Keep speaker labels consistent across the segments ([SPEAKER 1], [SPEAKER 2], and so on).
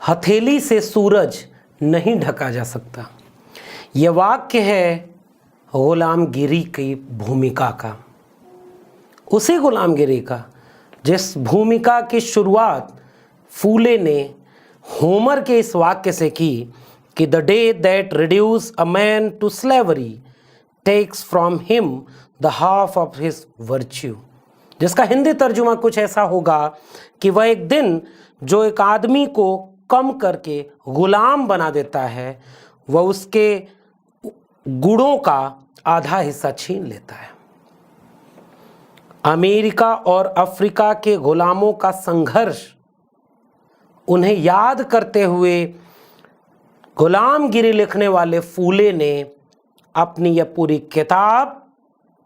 [SPEAKER 1] हथेली से सूरज नहीं ढका जा सकता। यह वाक्य है गुलामगिरी की भूमिका का, उसी गुलामगिरी का जिस भूमिका की शुरुआत फूले ने होमर के इस वाक्य से की कि the day that reduce a man to slavery takes from him the half of his virtue, जिसका हिंदी तर्जुमा कुछ ऐसा होगा कि वह एक दिन जो एक आदमी को कम करके गुलाम बना देता है, वह उसके गुणों का आधा हिस्सा छीन लेता है। अमेरिका और अफ्रीका के गुलामों का संघर्ष उन्हें याद करते हुए गुलामगिरी लिखने वाले फूले ने अपनी यह पूरी किताब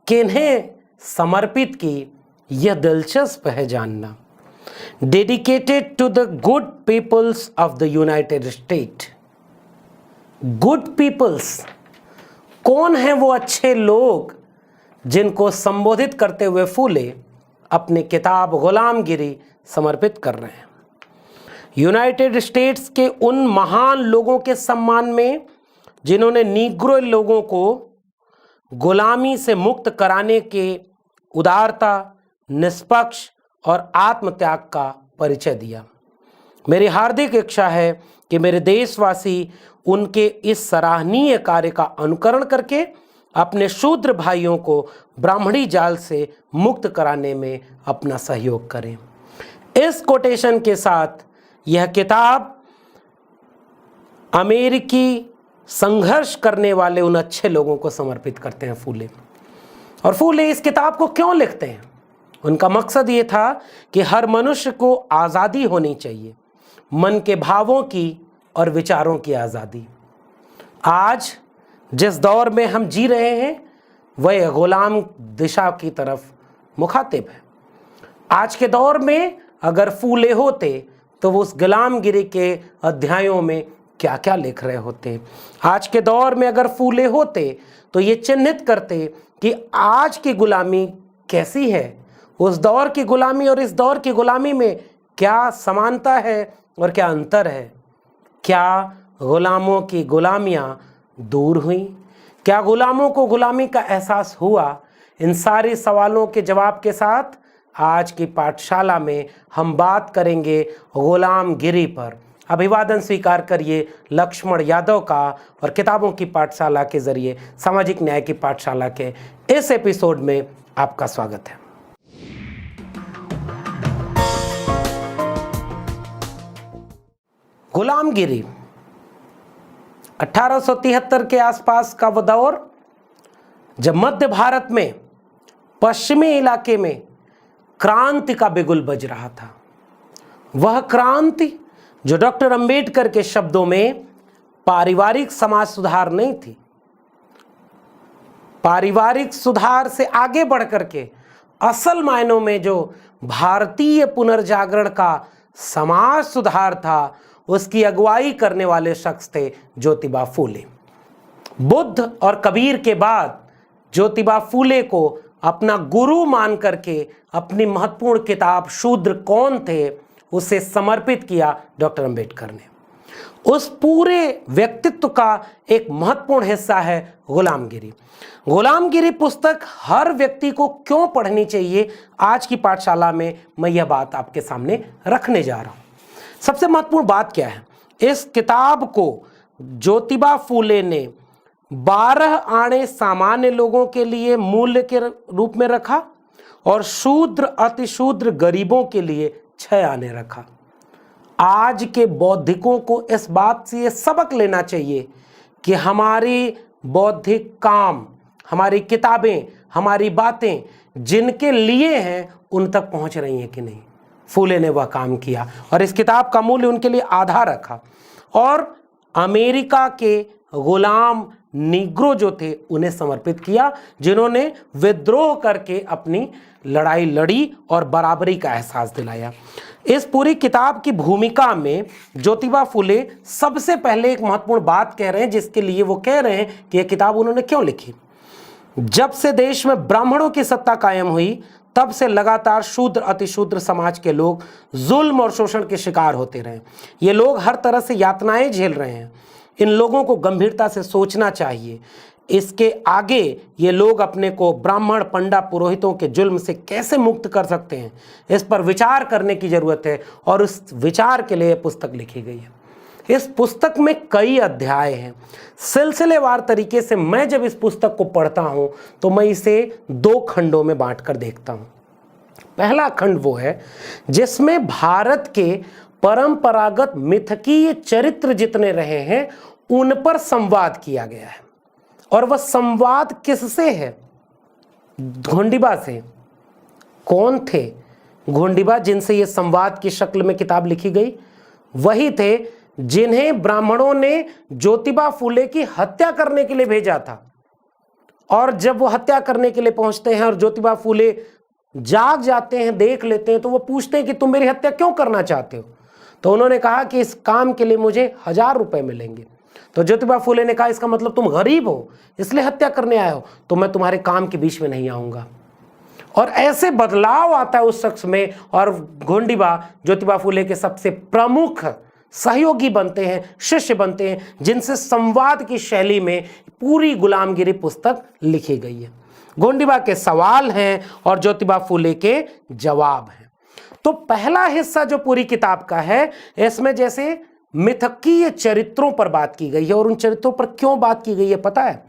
[SPEAKER 1] किन्हें समर्पित की, यह दिलचस्प है जानना। Dedicated to the good peoples of the United State. Good peoples कौन है? वो अच्छे लोग जिनको संबोधित करते हुए फूले अपनी किताब गुलामगिरी समर्पित कर रहे हैं। यूनाइटेड स्टेट्स के उन महान लोगों के सम्मान में जिन्होंने नीग्रो लोगों को गुलामी से मुक्त कराने के उदारता, निष्पक्ष और आत्मत्याग का परिचय दिया। मेरी हार्दिक इच्छा है कि मेरे देशवासी उनके इस सराहनीय कार्य का अनुकरण करके अपने शूद्र भाइयों को ब्राह्मणी जाल से मुक्त कराने में अपना सहयोग करें। इस कोटेशन के साथ यह किताब अमेरिकी संघर्ष करने वाले उन अच्छे लोगों को समर्पित करते हैं फूले। और फूले इस किताब को क्यों लिखते हैं? उनका मकसद ये था कि हर मनुष्य को आज़ादी होनी चाहिए, मन के भावों की और विचारों की आज़ादी। आज जिस दौर में हम जी रहे हैं वह गुलाम दिशा की तरफ मुखातिब है। आज के दौर में अगर फूले होते तो वो उस गुलामगिरी के अध्यायों में क्या क्या लिख रहे होते। आज के दौर में अगर फूले होते तो ये चिन्हित करते कि आज की गुलामी कैसी है, उस दौर की गुलामी और इस दौर की गुलामी में क्या समानता है और क्या अंतर है। क्या गुलामों की गुलामियां दूर हुई? क्या गुलामों को गुलामी का एहसास हुआ? इन सारे सवालों के जवाब के साथ आज की पाठशाला में हम बात करेंगे गुलामगिरी पर। अभिवादन स्वीकार करिए लक्ष्मण यादव का और किताबों की पाठशाला के जरिए सामाजिक न्याय की पाठशाला के इस एपिसोड में आपका स्वागत है। गुलामगिरी 1873 के आसपास का वो दौर जब मध्य भारत में पश्चिमी इलाके में क्रांति का बिगुल बज रहा था। वह क्रांति जो डॉक्टर अंबेडकर के शब्दों में पारिवारिक समाज सुधार नहीं थी, पारिवारिक सुधार से आगे बढ़कर के असल मायनों में जो भारतीय पुनर्जागरण का समाज सुधार था, उसकी अगुवाई करने वाले शख्स थे ज्योतिबा फूले। बुद्ध और कबीर के बाद ज्योतिबा फूले को अपना गुरु मान करके अपनी महत्वपूर्ण किताब शूद्र कौन थे उसे समर्पित किया डॉक्टर अंबेडकर ने। उस पूरे व्यक्तित्व का एक महत्वपूर्ण हिस्सा है गुलामगिरी। गुलामगिरी पुस्तक हर व्यक्ति को क्यों पढ़नी चाहिए, आज की पाठशाला में मैं यह बात आपके सामने रखने जा रहा हूं। सबसे महत्वपूर्ण बात क्या है? इस किताब को ज्योतिबा फूले ने 12 आने सामान्य लोगों के लिए मूल्य के रूप में रखा और शूद्र अतिशूद्र गरीबों के लिए 6 आने रखा। आज के बौद्धिकों को इस बात से ये सबक लेना चाहिए कि हमारी बौद्धिक काम, हमारी किताबें, हमारी बातें जिनके लिए हैं उन तक पहुंच रही हैं कि नहीं। फूले ने वह काम किया और इस किताब का मूल्य उनके लिए आधा रखा और अमेरिका के गुलाम निग्रो जो थे उन्हें समर्पित किया, जिन्होंने विद्रोह करके अपनी लड़ाई लड़ी और बराबरी का एहसास दिलाया। इस पूरी किताब की भूमिका में ज्योतिबा फूले सबसे पहले एक महत्वपूर्ण बात कह रहे हैं, जिसके लिए वो कह रहे हैं कि यह किताब उन्होंने क्यों लिखी। जब से देश में ब्राह्मणों की सत्ता कायम हुई तब से लगातार शूद्र अतिशूद्र समाज के लोग जुल्म और शोषण के शिकार होते रहे। ये लोग हर तरह से यातनाएं झेल रहे हैं। इन लोगों को गंभीरता से सोचना चाहिए। इसके आगे ये लोग अपने को ब्राह्मण पंडा पुरोहितों के जुल्म से कैसे मुक्त कर सकते हैं, इस पर विचार करने की जरूरत है और उस विचार के लिए पुस्तक लिखी गई है। इस पुस्तक में कई अध्याय हैं। सिलसिलेवार तरीके से मैं जब इस पुस्तक को पढ़ता हूं तो मैं इसे 2 खंडों में बांटकर देखता हूं। पहला खंड वो है जिसमें भारत के परंपरागत मिथकीय चरित्र जितने रहे हैं उन पर संवाद किया गया है। और वह संवाद किससे है? घोंडिबा से। कौन थे घोंडिबा जिनसे यह संवाद की शक्ल में किताब लिखी गई? वही थे जिन्हें ब्राह्मणों ने ज्योतिबा फूले की हत्या करने के लिए भेजा था। और जब वो हत्या करने के लिए पहुंचते हैं और ज्योतिबा फूले जाग जाते हैं, देख लेते हैं, तो वो पूछते हैं कि तुम मेरी हत्या क्यों करना चाहते हो? तो उन्होंने कहा कि इस काम के लिए मुझे 1000 रुपए मिलेंगे। तो ज्योतिबा फूले ने कहा इसका मतलब तुम गरीब हो इसलिए हत्या करने आए हो, तो मैं तुम्हारे काम के बीच में नहीं आऊंगा। और ऐसे बदलाव आता है उस शख्स में और घोंडिबा ज्योतिबा फूले के सबसे प्रमुख सहयोगी बनते हैं, शिष्य बनते हैं, जिनसे संवाद की शैली में पूरी गुलामगिरी पुस्तक लिखी गई है। घोंडिबा के सवाल हैं और ज्योतिबा फूले के जवाब हैं। तो पहला हिस्सा जो पूरी किताब का है, इसमें जैसे मिथकीय चरित्रों पर बात की गई है। और उन चरित्रों पर क्यों बात की गई है पता है?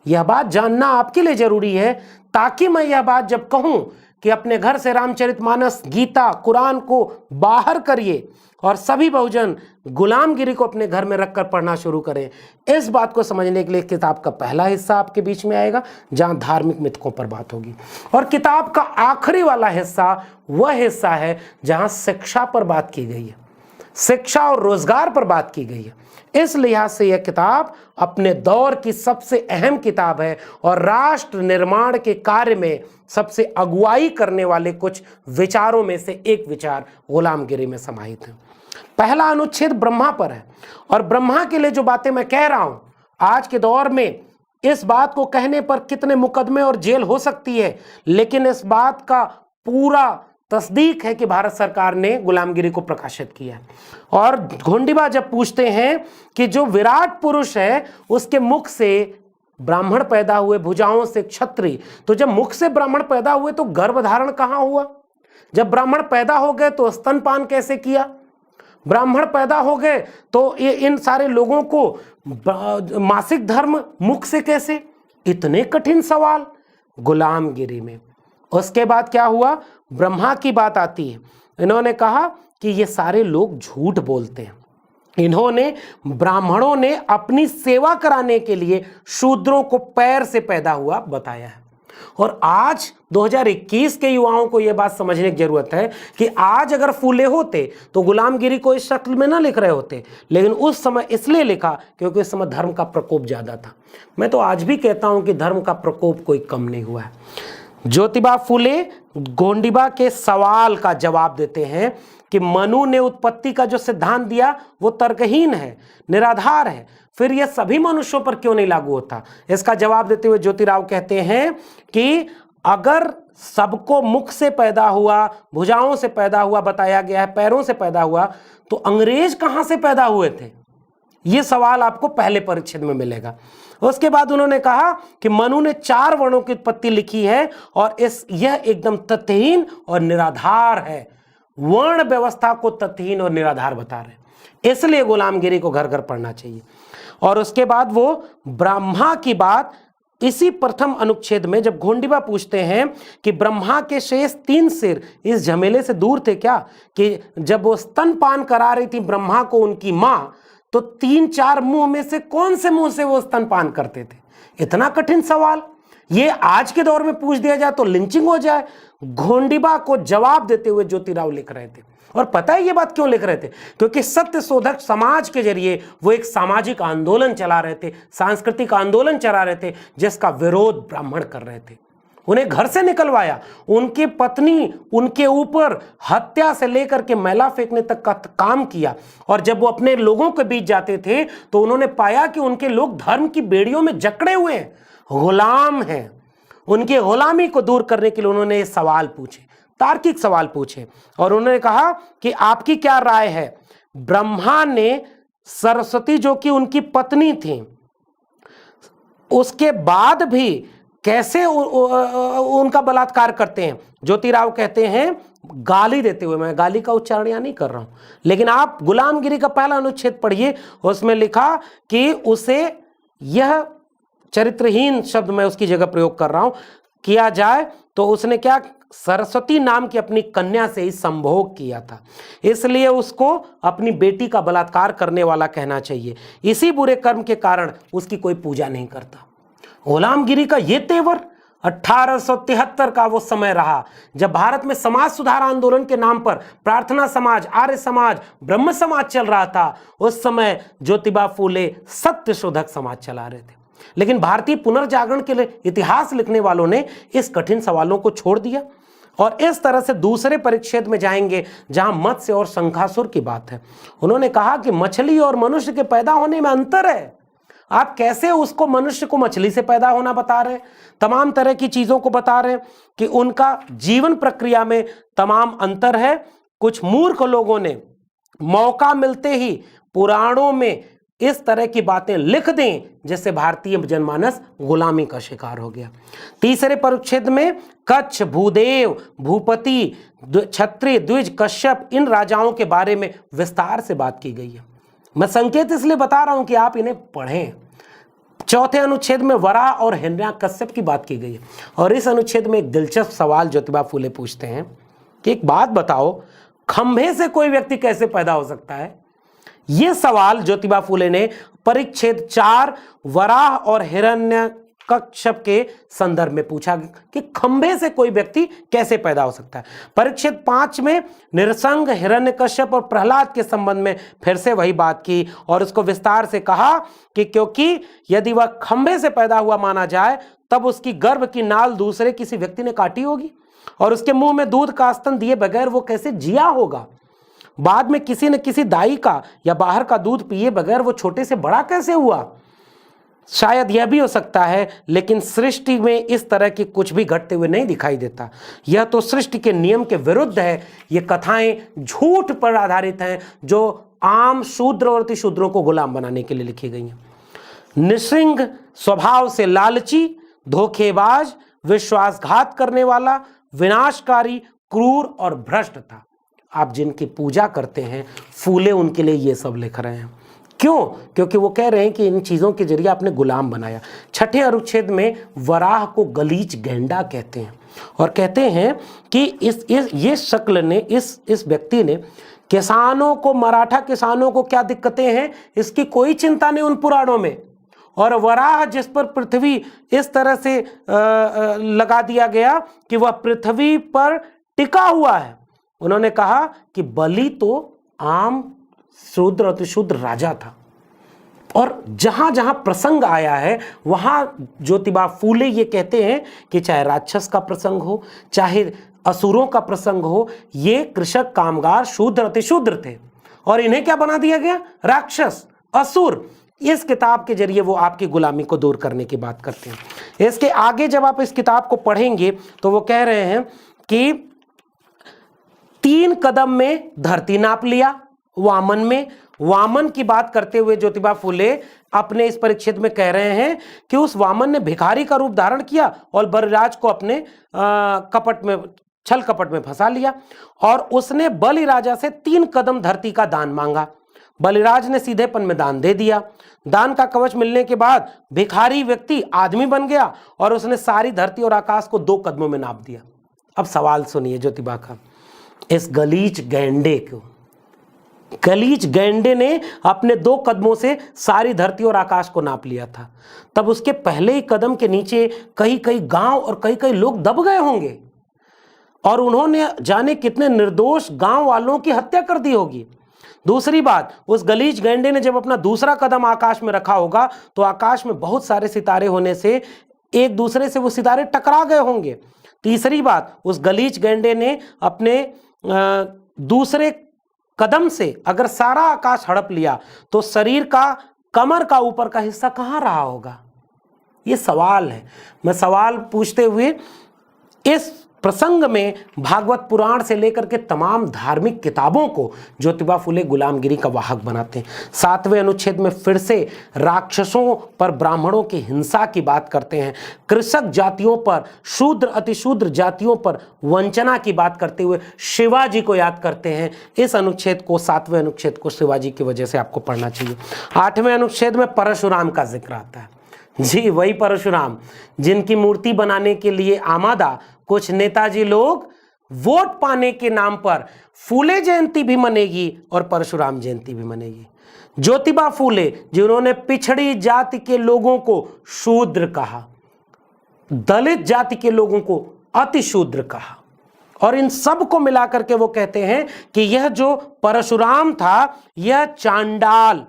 [SPEAKER 1] यह बात जानना आपके लिए जरूरी है ताकि मैं यह बात जब कहूं कि अपने घर से रामचरितमानस, गीता, कुरान को बाहर करिए और सभी बहुजन गुलामगिरी को अपने घर में रखकर पढ़ना शुरू करें, इस बात को समझने के लिए किताब का पहला हिस्सा आपके बीच में आएगा जहां धार्मिक मिथकों पर बात होगी। और किताब का आखिरी वाला हिस्सा वह हिस्सा है जहां शिक्षा पर बात की गई है, शिक्षा और रोजगार पर बात की गई है। इस लिहाज से यह किताब अपने दौर की सबसे अहम किताब है और राष्ट्र निर्माण के कार्य में सबसे अगुवाई करने वाले कुछ विचारों में से एक विचार गुलामगिरी में समाहित है। पहला अनुच्छेद ब्रह्मा पर है और ब्रह्मा के लिए जो बातें मैं कह रहा हूं, आज के दौर में इस बात को कहने पर कितने मुकदमे और जेल हो सकती है, लेकिन इस बात का पूरा तस्दीक है कि भारत सरकार ने गुलामगिरी को प्रकाशित किया। और घोंडिबा जब पूछते हैं कि जो विराट पुरुष है उसके मुख से ब्राह्मण पैदा हुए, भुजाओं से क्षत्रिय, तो जब मुख से ब्राह्मण पैदा हुए तो गर्भधारण कहां हुआ? जब ब्राह्मण पैदा हो गए तो स्तनपान कैसे किया? ब्राह्मण पैदा हो गए तो ये इन सारे लोगों को मासिक धर्म मुख से कैसे? इतने कठिन सवाल गुलामगिरी में। उसके बाद क्या हुआ? ब्रह्मा की बात आती है। इन्होंने कहा कि ये सारे लोग झूठ बोलते हैं। इन्होंने ब्राह्मणों ने अपनी सेवा कराने के लिए शूद्रों को पैर से पैदा हुआ बताया है। और आज 2021 के युवाओं को यह बात समझने की जरूरत है कि आज अगर फूले होते तो गुलामगिरी को इस शक्ल में ना लिख रहे होते, लेकिन उस समय इसलिए लिखा क्योंकि उस समय धर्म का प्रकोप ज्यादा था। मैं तो आज भी कहता हूं कि धर्म का प्रकोप कोई कम नहीं हुआ है। ज्योतिबा फूले घोंडिबा के सवाल का जवाब देते हैं कि मनु ने उत्पत्ति का जो सिद्धांत दिया वो तर्कहीन है, निराधार है, फिर यह सभी मनुष्यों पर क्यों नहीं लागू होता? इसका जवाब देते हुए ज्योतिराव कहते हैं कि अगर सबको मुख से पैदा हुआ, भुजाओं से पैदा हुआ बताया गया है, पैरों से पैदा हुआ, तो अंग्रेज कहां से पैदा हुए थे? यह सवाल आपको पहले परिच्छेद में मिलेगा। उसके बाद उन्होंने कहा कि मनु ने 4 वर्णों की उत्पत्ति लिखी है और यह एकदम तथ्यहीन और निराधार है। वर्ण व्यवस्था को तथ्यहीन और निराधार बता रहे, इसलिए गुलामगिरी को घर घर पढ़ना चाहिए। और उसके बाद वो ब्रह्मा की बात इसी प्रथम अनुच्छेद में जब घोंडिबा पूछते हैं कि ब्रह्मा के शेष 3 सिर इस झमेले से दूर थे क्या, कि जब वो स्तनपान करा रही थी ब्रह्मा को उनकी मां, तो 3-4 मुंह में से कौन से मुंह से वो स्तनपान करते थे? इतना कठिन सवाल ये आज के दौर में पूछ दिया जाए तो लिंचिंग हो जाए। घोंडिबा को जवाब देते हुए ज्योतिराव लिख रहे थे। और पता है ये बात क्यों लिख रहे थे? क्योंकि सत्य शोधक समाज के जरिए वो एक सामाजिक आंदोलन चला रहे थे, सांस्कृतिक आंदोलन चला रहे थे, जिसका विरोध ब्राह्मण कर रहे थे। उन्हें घर से निकलवाया, उनकी पत्नी उनके ऊपर हत्या से लेकर के मैला फेंकने तक का काम किया। और जब वो अपने लोगों के बीच जाते थे तो उन्होंने पाया कि उनके लोग धर्म की बेड़ियों में जकड़े हुए हैं, गुलाम हैं। उनकी गुलामी को दूर करने के लिए उन्होंने ये सवाल पूछे, तार्किक सवाल पूछे। और उन्होंने कहा कि आपकी क्या राय है, ब्रह्मा ने सरस्वती जो कि उनकी पत्नी थी, उसके बाद भी कैसे उनका बलात्कार करते हैं। ज्योतिराव कहते हैं, गाली देते हुए, मैं गाली का उच्चारण यहां नहीं कर रहा हूं, लेकिन आप गुलामगिरी का पहला अनुच्छेद पढ़िए, उसमें लिखा कि उसे, यह चरित्रहीन शब्द मैं उसकी जगह प्रयोग कर रहा हूं, किया जाए तो उसने क्या, सरस्वती नाम की अपनी कन्या से ही संभोग किया था, इसलिए उसको अपनी बेटी का बलात्कार करने वाला कहना चाहिए। इसी बुरे कर्म के कारण उसकी कोई पूजा नहीं करता। गुलामगिरी का ये तेवर 1873 का वो समय रहा जब भारत में समाज सुधार आंदोलन के नाम पर प्रार्थना समाज, आर्य समाज, ब्रह्म समाज चल रहा था। उस समय ज्योतिबा फूले सत्य शोधक समाज चला रहे थे। लेकिन भारतीय पुनर्जागरण के लिए इतिहास लिखने वालों ने इस कठिन सवालों को छोड़ दिया और इस तरह से दूसरे परिच्छेद में जाएंगे जहां मत्स्य और शंखासुर की बात है। उन्होंने कहा कि मछली और मनुष्य के पैदा होने में अंतर है। आप कैसे उसको, मनुष्य को मछली से पैदा होना बता रहे हैं, तमाम तरह की चीजों को बता रहे हैं कि उनका जीवन प्रक्रिया में तमाम अंतर है। कुछ मूर्ख लोगों ने मौका मिलते ही पुराणों में इस तरह की बातें लिख दें जिससे भारतीय जनमानस गुलामी का शिकार हो गया। तीसरे परिच्छेद में कच्छ, भूदेव, भूपति, क्षत्रिय, द्विज, कश्यप, इन राजाओं के बारे में विस्तार से बात की गई है। मैं संकेत इसलिए बता रहा हूं कि आप इन्हें पढ़ें। चौथे अनुच्छेद में वराह और हिरण्यकश्यप की बात की गई है और इस अनुच्छेद में एक दिलचस्प सवाल ज्योतिबा फूले पूछते हैं कि एक बात बताओ, खंभे से कोई व्यक्ति कैसे पैदा हो सकता है। यह सवाल ज्योतिबा फूले ने परिच्छेद 4 वराह और हिरण्यकश्यप के संदर्भ में पूछा कि खंभे से कोई व्यक्ति कैसे पैदा हो सकता है। परिच्छेद 5 में निरसंग, हिरण्यकश्यप और प्रहलाद के संबंध में फिर से वही बात की और उसको विस्तार से कहा कि क्योंकि यदि वह खंभे से पैदा हुआ माना जाए तब उसकी गर्भ की नाल दूसरे किसी व्यक्ति ने काटी होगी और उसके मुंह में दूध का स्तन दिए बगैर वो कैसे जिया होगा। बाद में किसी न किसी दाई का या बाहर का दूध पिए बगैर वो छोटे से बड़ा कैसे हुआ। शायद यह भी हो सकता है, लेकिन सृष्टि में इस तरह की कुछ भी घटते हुए नहीं दिखाई देता। यह तो सृष्टि के नियम के विरुद्ध है। ये कथाएं झूठ पर आधारित हैं जो आम शूद्र और अतिशूद्रों को गुलाम बनाने के लिए लिखी गई हैं। निसृंग स्वभाव से लालची, धोखेबाज, विश्वासघात करने वाला, विनाशकारी, क्रूर और भ्रष्ट था। आप जिनकी पूजा करते हैं, फूले उनके लिए ये सब लिख रहे हैं। क्यों? क्योंकि वो कह रहे हैं कि इन चीज़ों के जरिए आपने गुलाम बनाया। छठे अनुच्छेद में वराह को गलीच गैंडा कहते हैं और कहते हैं कि ये शक्ल ने, इस व्यक्ति ने किसानों को, मराठा किसानों को क्या दिक्कतें हैं इसकी कोई चिंता नहीं उन पुराणों में। और वराह जिस पर पृथ्वी इस तरह से लगा दिया गया कि वह पृथ्वी पर टिका हुआ है। उन्होंने कहा कि बलि तो आम शूद्र अतिशूद्र राजा था और जहां जहां प्रसंग आया है वहां ज्योतिबा फूले ये कहते हैं कि चाहे राक्षस का प्रसंग हो, चाहे असुरों का प्रसंग हो, ये कृषक, कामगार, शूद्र अतिशूद्र थे और इन्हें क्या बना दिया गया, राक्षस, असुर। इस किताब के जरिए वो आपकी गुलामी को दूर करने की बात करते हैं। इसके आगे जब आप इस किताब को पढ़ेंगे तो वो कह रहे हैं कि 3 कदम में धरती नाप लिया वामन में। वामन की बात करते हुए ज्योतिबा फूले अपने इस परिच्छेद में कह रहे हैं कि उस वामन ने भिखारी का रूप धारण किया और बलिराज को अपने कपट में, छल कपट में फंसा लिया और उसने बलि राजा से 3 कदम धरती का दान मांगा। बलिराज ने सीधेपन में दान दे दिया। दान का कवच मिलने के बाद भिखारी व्यक्ति आदमी बन गया और उसने सारी धरती और आकाश को 2 कदमों में नाप दिया। अब सवाल सुनिए ज्योतिबा का, इस गलीच गैंडे को, गलीच गैंडे ने अपने 2 कदमों से सारी धरती और आकाश को नाप लिया था। तब उसके पहले ही कदम के नीचे कई कई गांव और कई कई लोग दब गए होंगे और उन्होंने जाने कितने निर्दोष गांव वालों की हत्या कर दी होगी। दूसरी बात, उस गलीच गैंडे ने जब अपना दूसरा कदम आकाश में रखा होगा तो आकाश में बहुत सारे सितारे होने से एक दूसरे से वो सितारे टकरा गए होंगे। तीसरी बात, उस गलीच गैंडे ने अपने दूसरे कदम से अगर सारा आकाश हड़प लिया तो शरीर का, कमर का ऊपर का हिस्सा कहाँ रहा होगा। ये सवाल है। मैं सवाल पूछते हुए इस प्रसंग में भागवत पुराण से लेकर के तमाम धार्मिक किताबों को ज्योतिबा फुले गुलामगिरी का वाहक बनाते हैं। 7वें अनुच्छेद में फिर से राक्षसों पर ब्राह्मणों की हिंसा की बात करते हैं, कृषक जातियों पर, शूद्र अतिशूद्र जातियों पर वंचना की बात करते हुए शिवाजी को याद करते हैं। इस अनुच्छेद को, 7वें अनुच्छेद को शिवाजी की वजह से आपको पढ़ना चाहिए। 8वें अनुच्छेद में परशुराम का जिक्र आता है। जी, वही परशुराम जिनकी मूर्ति बनाने के लिए आमादा कुछ नेताजी लोग वोट पाने के नाम पर फूले जयंती भी मनेगी और परशुराम जयंती भी मनेगी। ज्योतिबा फूले जिन्होंने पिछड़ी जाति के लोगों को शूद्र कहा, दलित जाति के लोगों को अतिशूद्र कहा, और इन सब को मिलाकर के वो कहते हैं कि यह जो परशुराम था यह चांडाल,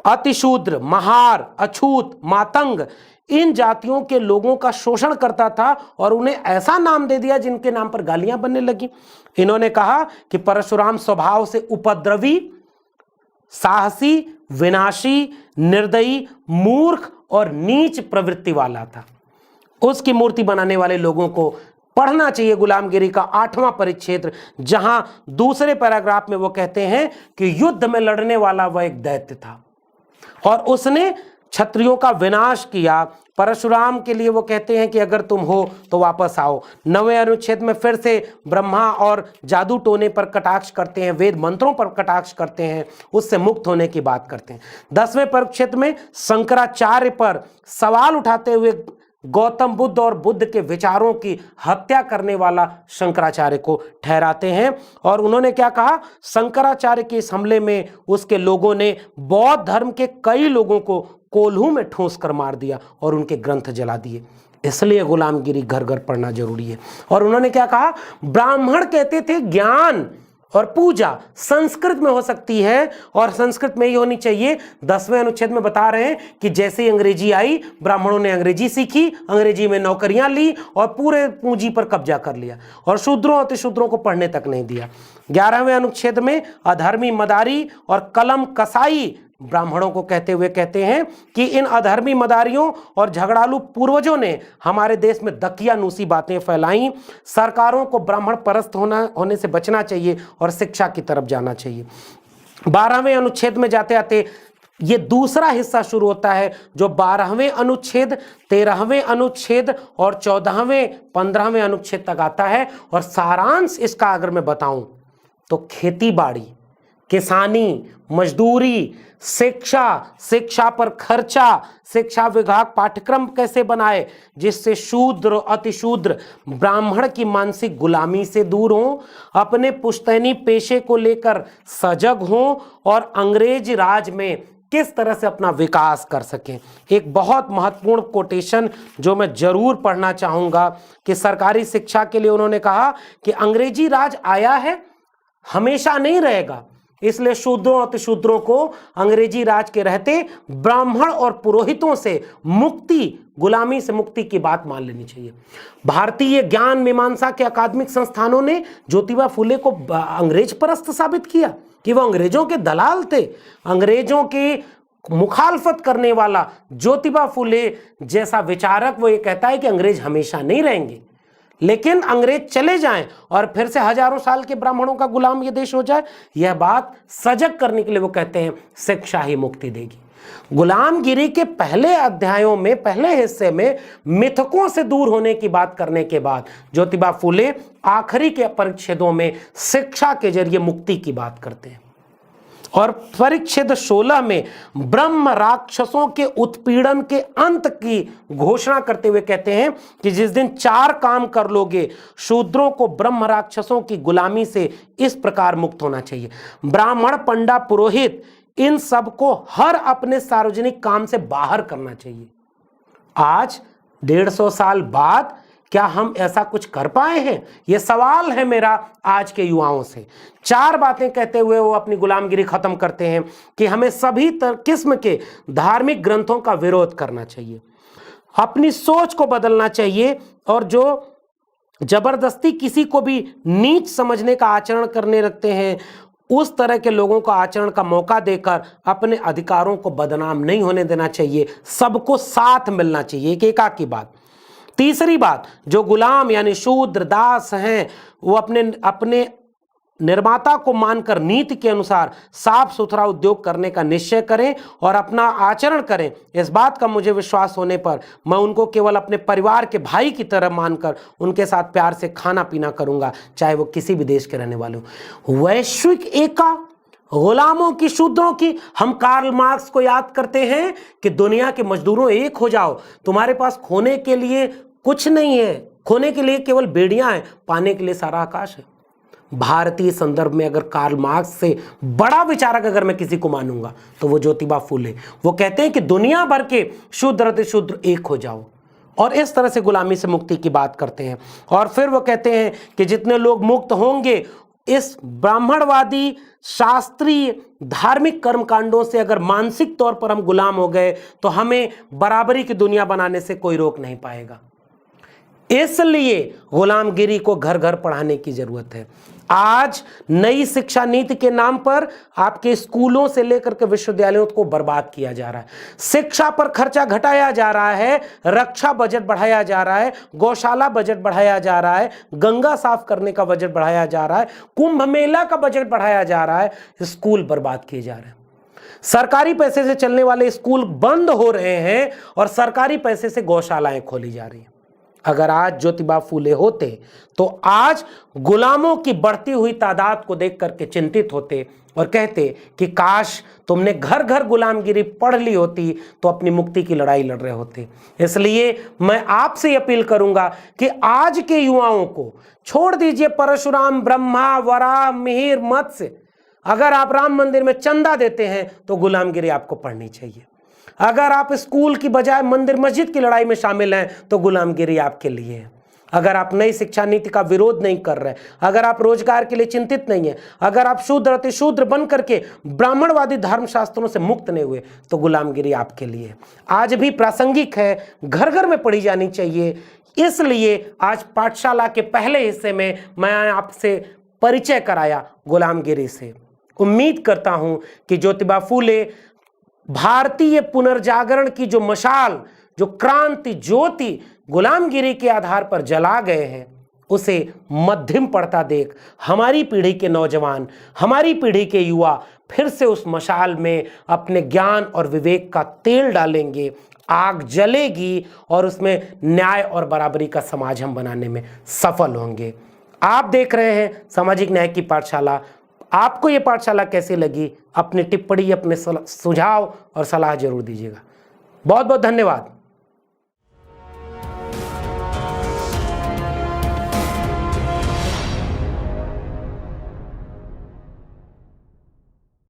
[SPEAKER 1] अतिशूद्र, महार, अछूत, मातंग इन जातियों के लोगों का शोषण करता था और उन्हें ऐसा नाम दे दिया जिनके नाम पर गालियां बनने लगी। इन्होंने कहा कि परशुराम स्वभाव से उपद्रवी, साहसी, विनाशी, निर्दयी, मूर्ख और नीच प्रवृत्ति वाला था। उसकी मूर्ति बनाने वाले लोगों को पढ़ना चाहिए गुलामगिरी का 8वां परिच्छेद, जहां दूसरे पैराग्राफ में वो कहते हैं कि युद्ध में लड़ने वाला वह एक दैत्य था और उसने क्षत्रियों का विनाश किया। परशुराम के लिए वो कहते हैं कि अगर तुम हो तो वापस आओ। 9वें अनुच्छेद में फिर से ब्रह्मा और जादू टोने पर कटाक्ष करते हैं, वेद मंत्रों पर कटाक्ष करते हैं, उससे मुक्त होने की बात करते हैं। 10वें परिच्छेद में शंकराचार्य पर सवाल उठाते हुए गौतम बुद्ध और बुद्ध के विचारों की हत्या करने वाला शंकराचार्य को ठहराते हैं। और उन्होंने क्या कहा, शंकराचार्य के इस हमले में उसके लोगों ने बौद्ध धर्म के कई लोगों को कोल्हू में ठूंस कर मार दिया और उनके ग्रंथ जला दिए। इसलिए गुलामगिरी घर घर पढ़ना जरूरी है। और उन्होंने क्या कहा, ब्राह्मण कहते थे ज्ञान और पूजा संस्कृत में हो सकती है और संस्कृत में ही होनी चाहिए। 10वें अनुच्छेद में बता रहे हैं कि जैसे ही अंग्रेजी आई, ब्राह्मणों ने अंग्रेजी सीखी, अंग्रेजी में नौकरियां ली और पूरे पूंजी पर कब्जा कर लिया और शूद्रों अतिशूद्रों को पढ़ने तक नहीं दिया। 11वें अनुच्छेद में अधर्मी मदारी और कलम कसाई ब्राह्मणों को कहते हुए कहते हैं कि इन अधर्मी मदारियों और झगड़ालू पूर्वजों ने हमारे देश में दकियानूसी बातें फैलाई। सरकारों को ब्राह्मण परस्त होने से बचना चाहिए और शिक्षा की तरफ जाना चाहिए। 12वें अनुच्छेद में जाते आते ये दूसरा हिस्सा शुरू होता है जो 12वें अनुच्छेद, 13वें अनुच्छेद और 14वें 15वें अनुच्छेद तक आता है। और सारांश इसका अगर मैं बताऊं तो खेती बाड़ी, किसानी, मजदूरी, शिक्षा, शिक्षा पर खर्चा, शिक्षा विभाग पाठ्यक्रम कैसे बनाए जिससे शूद्र अतिशूद्र ब्राह्मण की मानसिक गुलामी से दूर हों, अपने पुश्तैनी पेशे को लेकर सजग हों और अंग्रेज राज में किस तरह से अपना विकास कर सकें। एक बहुत महत्वपूर्ण कोटेशन जो मैं जरूर पढ़ना चाहूँगा कि सरकारी शिक्षा के लिए उन्होंने कहा कि अंग्रेजी राज आया है, हमेशा नहीं रहेगा, इसलिए शूद्रों अतिशूद्रों को अंग्रेजी राज के रहते ब्राह्मण और पुरोहितों से मुक्ति, गुलामी से मुक्ति की बात मान लेनी चाहिए। भारतीय ज्ञान मीमांसा के अकादमिक संस्थानों ने ज्योतिबा फुले को अंग्रेज परस्त साबित किया कि वो अंग्रेजों के दलाल थे। अंग्रेजों की मुखालफत करने वाला ज्योतिबा फुले जैसा विचारक वो ये कहता है कि अंग्रेज हमेशा नहीं रहेंगे, लेकिन अंग्रेज चले जाएं और फिर से हजारों साल के ब्राह्मणों का गुलाम ये देश हो जाए। यह बात सजग करने के लिए वो कहते हैं शिक्षा ही मुक्ति देगी। गुलामगिरी के पहले अध्यायों में, पहले हिस्से में मिथकों से दूर होने की बात करने के बाद ज्योतिबा फुले आखिरी के परिच्छेदों में शिक्षा के जरिए मुक्ति की बात करते हैं। और परिच्छेद 16 में ब्रह्म राक्षसों के उत्पीड़न के अंत की घोषणा करते हुए कहते हैं कि जिस दिन 4 काम कर लोगे, शूद्रों को ब्रह्म राक्षसों की गुलामी से इस प्रकार मुक्त होना चाहिए। ब्राह्मण, पंडा, पुरोहित इन सबको हर अपने सार्वजनिक काम से बाहर करना चाहिए। आज 150 साल बाद क्या हम ऐसा कुछ कर पाए हैं? यह सवाल है मेरा आज के युवाओं से। 4 बातें कहते हुए वो अपनी गुलामगिरी खत्म करते हैं कि हमें सभी किस्म के धार्मिक ग्रंथों का विरोध करना चाहिए, अपनी सोच को बदलना चाहिए और जो जबरदस्ती किसी को भी नीच समझने का आचरण करने लगते हैं उस तरह के लोगों को आचरण का मौका देकर अपने अधिकारों को बदनाम नहीं होने देना चाहिए। सबको साथ मिलना चाहिए, एक एकाक की बात। तीसरी बात, जो गुलाम यानी शूद्र दास हैं वो अपने निर्माता को मानकर नीति के अनुसार साफ सुथरा उद्योग करने का निश्चय करें और अपना आचरण करें। इस बात का मुझे विश्वास होने पर मैं उनको केवल अपने परिवार के भाई की तरह मानकर उनके साथ प्यार से खाना पीना करूंगा, चाहे वो किसी भी देश के रहने वाले हों। वैश्विक एका, गुलामों की, शूद्रों की। हम कार्ल मार्क्स को याद करते हैं कि दुनिया के मजदूरों एक हो जाओ, तुम्हारे पास खोने के लिए कुछ नहीं है, खोने के लिए केवल बेड़ियां हैं, पाने के लिए सारा आकाश है। भारतीय संदर्भ में अगर कार्ल मार्क्स से बड़ा विचारक अगर मैं किसी को मानूंगा तो वो ज्योतिबा फूले। वो कहते हैं कि दुनिया भर के शूद्र अति शूद्र एक हो जाओ, और इस तरह से गुलामी से मुक्ति की बात करते हैं। और फिर वो कहते हैं कि जितने लोग मुक्त होंगे इस ब्राह्मणवादी शास्त्रीय धार्मिक कर्मकांडों से, अगर मानसिक तौर पर हम गुलाम हो गए तो हमें बराबरी की दुनिया बनाने से कोई रोक नहीं पाएगा। इसलिए गुलामगिरी को घर घर पढ़ाने की जरूरत है। आज नई शिक्षा नीति के नाम पर आपके स्कूलों से लेकर के विश्वविद्यालयों को बर्बाद किया जा रहा है। शिक्षा पर खर्चा घटाया जा रहा है, रक्षा बजट बढ़ाया जा रहा है, गौशाला बजट बढ़ाया जा रहा है, गंगा साफ करने का बजट बढ़ाया जा रहा है, कुंभ मेला का बजट बढ़ाया जा रहा है, स्कूल बर्बाद किए जा रहे हैं। सरकारी पैसे से चलने वाले स्कूल बंद हो रहे हैं और सरकारी पैसे से गौशालाएं खोली जा रही हैं। अगर आज ज्योतिबा फूले होते तो आज गुलामों की बढ़ती हुई तादाद को देख करके चिंतित होते और कहते कि काश तुमने घर घर गुलामगिरी पढ़ ली होती तो अपनी मुक्ति की लड़ाई लड़ रहे होते। इसलिए मैं आपसे अपील करूंगा कि आज के युवाओं को छोड़ दीजिए परशुराम, ब्रह्मा, वराह, मिहिर, मत्स्य। अगर आप राम मंदिर में चंदा देते हैं तो गुलामगिरी आपको पढ़नी चाहिए। अगर आप स्कूल की बजाय मंदिर मस्जिद की लड़ाई में शामिल हैं तो गुलामगिरी आपके लिए है। अगर आप नई शिक्षा नीति का विरोध नहीं कर रहे, अगर आप रोजगार के लिए चिंतित नहीं है, अगर आप शूद्र अति शूद्र बन करके ब्राह्मणवादी धर्मशास्त्रों से मुक्त नहीं हुए तो गुलामगिरी आपके लिए आज भी प्रासंगिक है, घर घर में पढ़ी जानी चाहिए। इसलिए आज पाठशाला के पहले हिस्से में मैं आपसे परिचय कराया गुलामगिरी से। उम्मीद करता हूं कि ज्योतिबा फूले भारतीय पुनर्जागरण की जो मशाल, जो क्रांति ज्योति गुलामगिरी के आधार पर जला गए हैं, उसे मध्यम पड़ता देख हमारी पीढ़ी के नौजवान, हमारी पीढ़ी के युवा फिर से उस मशाल में अपने ज्ञान और विवेक का तेल डालेंगे। आग जलेगी और उसमें न्याय और बराबरी का समाज हम बनाने में सफल होंगे। आप देख रहे हैं सामाजिक न्याय की पाठशाला। आपको ये पाठशाला कैसी लगी? अपनी टिप्पणी, अपने सुझाव और सलाह जरूर दीजिएगा। बहुत बहुत धन्यवाद।